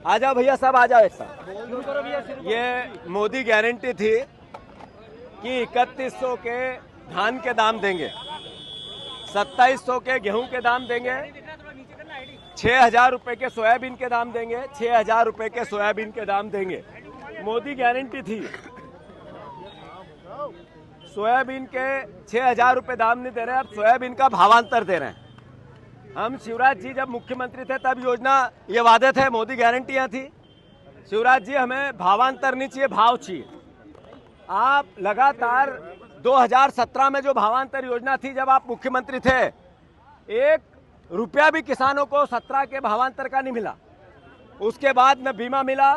आ जाओ भैया, सब आ जाओ एक साथ। ये मोदी गारंटी थी कि 3100 के धान के दाम देंगे, 2700 के गेहूं के दाम देंगे, 6000 रुपए के सोयाबीन के दाम देंगे, 6000 रुपए के सोयाबीन के दाम देंगे। मोदी गारंटी थी। सोयाबीन के 6000 रुपए दाम नहीं दे रहे, अब सोयाबीन का भावांतर दे रहे हैं। हम शिवराज जी जब मुख्यमंत्री थे तब योजना ये वादे थे, मोदी गारंटियां थी। शिवराज जी हमें भावांतर नहीं चाहिए, भाव चाहिए। आप लगातार 2017 में जो भावांतर योजना थी जब आप मुख्यमंत्री थे, 1 रुपया भी किसानों को 17 के भावांतर का नहीं मिला। उसके बाद न बीमा मिला,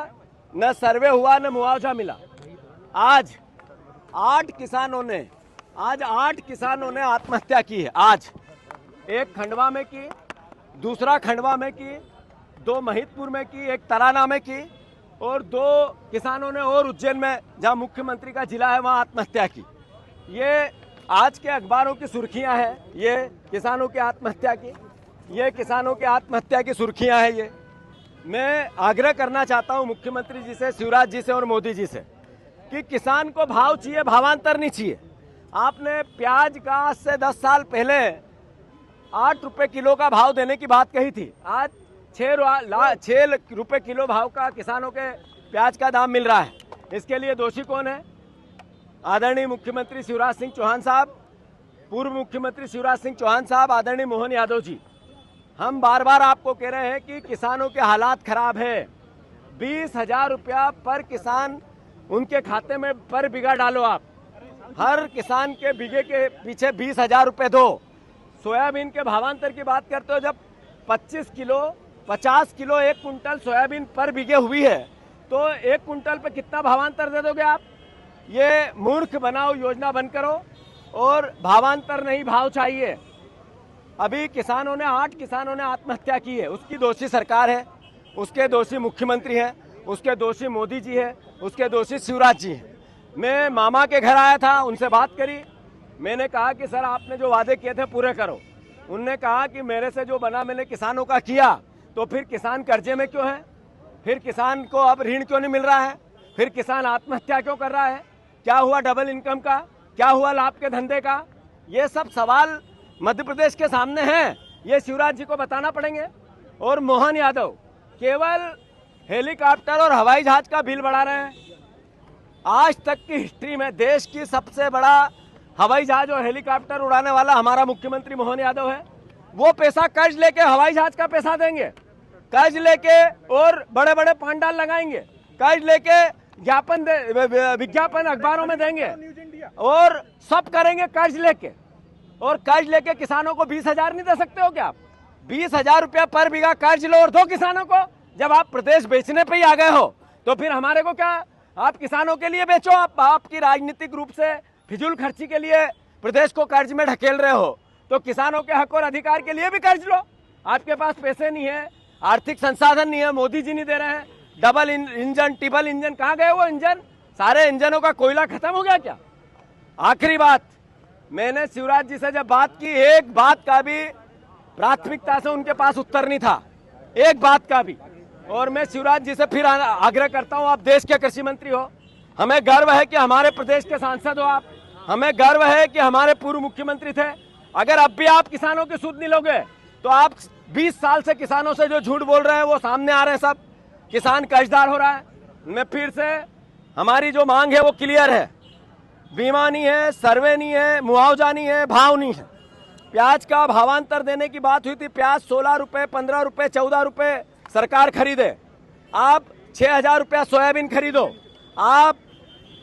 न सर्वे हुआ, न मुआवजा मिला। आज 8 किसानों ने आत्महत्या की है। आज एक खंडवा में की, दूसरा खंडवा में की, 2 महिदपुर में की, एक तराना में की, और 2 किसानों ने और उज्जैन में, जहां मुख्यमंत्री का जिला है, वहां आत्महत्या की। ये आज के अखबारों की सुर्खियां हैं, ये किसानों की आत्महत्या की, ये किसानों की आत्महत्या की सुर्खियां हैं। ये मैं आग्रह करना चाहता हूं मुख्यमंत्री जी से, शिवराज जी से और मोदी जी से कि किसान को भाव चाहिए, भावांतर नहीं चाहिए। आपने प्याज का आज से 10 साल पहले 8 रुपए किलो का भाव देने की बात कही थी। आज 6 रुपए किलो भाव का किसानों के प्याज का दाम मिल रहा है। इसके लिए दोषी कौन है? आदरणीय मुख्यमंत्री शिवराज सिंह चौहान साहब, पूर्व मुख्यमंत्री शिवराज सिंह चौहान साहब, आदरणीय मोहन यादव जी। हम बार बार आपको कह रहे हैं कि किसानों के हालात खराब है। 20,000 रुपया पर किसान उनके खाते में पर बीघा डालो। आप हर किसान के बीघे के पीछे 20,000 रुपये दो। सोयाबीन के भावांतर की बात करते हो, जब 50 किलो 1 कुंटल सोयाबीन पर बीघे हुई है तो 1 कुंटल पे कितना भावांतर दे दोगे आप? ये मूर्ख बनाओ योजना बंद करो, और भावांतर नहीं, भाव चाहिए। अभी 8 किसानों ने आत्महत्या की है। उसकी दोषी सरकार है, उसके दोषी मुख्यमंत्री हैं, उसके दोषी मोदी जी है, उसके दोषी शिवराज जी हैं। मैं मामा के घर आया था, उनसे बात करी। मैंने कहा कि सर आपने जो वादे किए थे पूरे करो। उनने कहा कि मेरे से जो बना मैंने किसानों का किया, तो फिर किसान कर्जे में क्यों है? फिर किसान को अब ऋण क्यों नहीं मिल रहा है? फिर किसान आत्महत्या क्यों कर रहा है? क्या हुआ डबल इनकम का? क्या हुआ लाभ के धंधे का? ये सब सवाल मध्य प्रदेश के सामने हैं, ये शिवराज जी को बताना पड़ेंगे। और मोहन यादव केवल हेलीकॉप्टर और हवाई जहाज का बिल बढ़ा रहे हैं। आज तक की हिस्ट्री में देश की सबसे बड़ा हवाई जहाज और हेलीकॉप्टर उड़ाने वाला हमारा मुख्यमंत्री मोहन यादव है। वो पैसा कर्ज लेके हवाई जहाज का पैसा देंगे, कर्ज लेके और बड़े बड़े पंडाल लगाएंगे, कर्ज लेके विज्ञापन अखबारों में देंगे, और सब करेंगे कर्ज लेके। और कर्ज लेके किसानों को 20,000 नहीं दे सकते हो क्या आप? 20,000 रुपया पर बीघा कर्ज लो और दो किसानों को। जब आप प्रदेश बेचने पे ही आ गए हो तो फिर हमारे को क्या? आप किसानों के लिए बेचो। आपकी राजनीतिक रूप से फिजूल खर्ची के लिए प्रदेश को कर्ज में ढकेल रहे हो, तो किसानों के हक और अधिकार के लिए भी कर्ज लो। आपके पास पैसे नहीं है, आर्थिक संसाधन नहीं है, मोदी जी नहीं दे रहे हैं। डबल इंजन, ट्रिपल इंजन, कहाँ गए वो इंजन? सारे इंजनों का कोयला खत्म हो गया क्या? आखिरी बात, मैंने शिवराज जी से जब बात की, एक बात का भी प्राथमिकता से उनके पास उत्तर नहीं था, एक बात का भी। और मैं शिवराज जी से फिर आग्रह करता हूं, आप देश के कृषि मंत्री हो, हमें गर्व है कि हमारे प्रदेश के सांसद हो आप, हमें गर्व है कि हमारे पूर्व मुख्यमंत्री थे। अगर अब भी आप किसानों की सुध नहीं लोगे तो आप 20 साल से किसानों से जो झूठ बोल रहे हैं वो सामने आ रहे हैं। सब किसान कर्जदार हो रहा है। मैं फिर से, हमारी जो मांग है वो क्लियर है। बीमा नहीं है, सर्वे नहीं है, मुआवजा नहीं है, भाव नहीं है। प्याज का भावांतर देने की बात हुई थी। प्याज 16 रुपए, 15 रुपए, 14 रुपए सरकार खरीदे। आप 6,000 रुपया सोयाबीन खरीदो। आप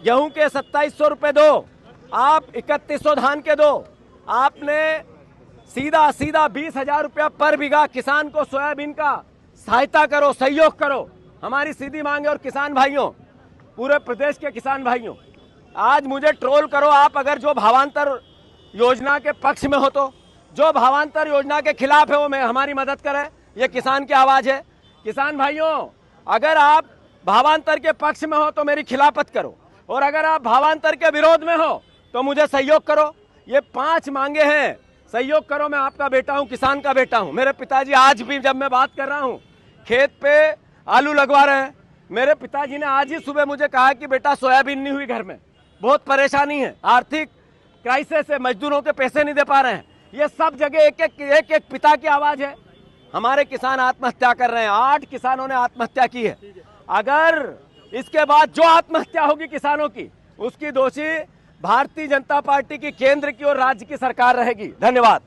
गेहूं के 2700 रुपए दो। आप 3100 धान के दो। आपने सीधा 20,000 रुपया पर बीघा किसान को सोयाबीन का सहायता करो, सहयोग करो। हमारी सीधी मांग है। और किसान भाइयों, पूरे प्रदेश के किसान भाइयों, आज मुझे ट्रोल करो आप अगर जो भावांतर योजना के पक्ष में हो, तो जो भावांतर योजना के खिलाफ है वो मैं हमारी मदद करें। ये किसान की आवाज है। किसान भाइयों, अगर आप भावांतर के पक्ष में हो तो मेरी खिलाफत करो, और अगर आप भावांतर के विरोध में हो तो मुझे सहयोग करो। ये 5 मांगे हैं, सहयोग करो। मैं आपका बेटा हूं, किसान का बेटा हूं। मेरे पिताजी आज भी जब मैं बात कर रहा हूं, खेत पे आलू लगवा रहे हैं। मेरे पिताजी ने आज ही सुबह मुझे कहा कि बेटा सोयाबीन नहीं हुई घर में, बहुत परेशानी है, आर्थिक क्राइसिस है, मजदूरों के पैसे नहीं दे पा रहे हैं। ये सब जगह एक एक पिता की आवाज है। हमारे किसान आत्महत्या कर रहे हैं, 8 किसानों ने आत्महत्या की है। अगर इसके बाद जो आत्महत्या होगी किसानों की, उसकी दोषी भारतीय जनता पार्टी की केंद्र की और राज्य की सरकार रहेगी। धन्यवाद।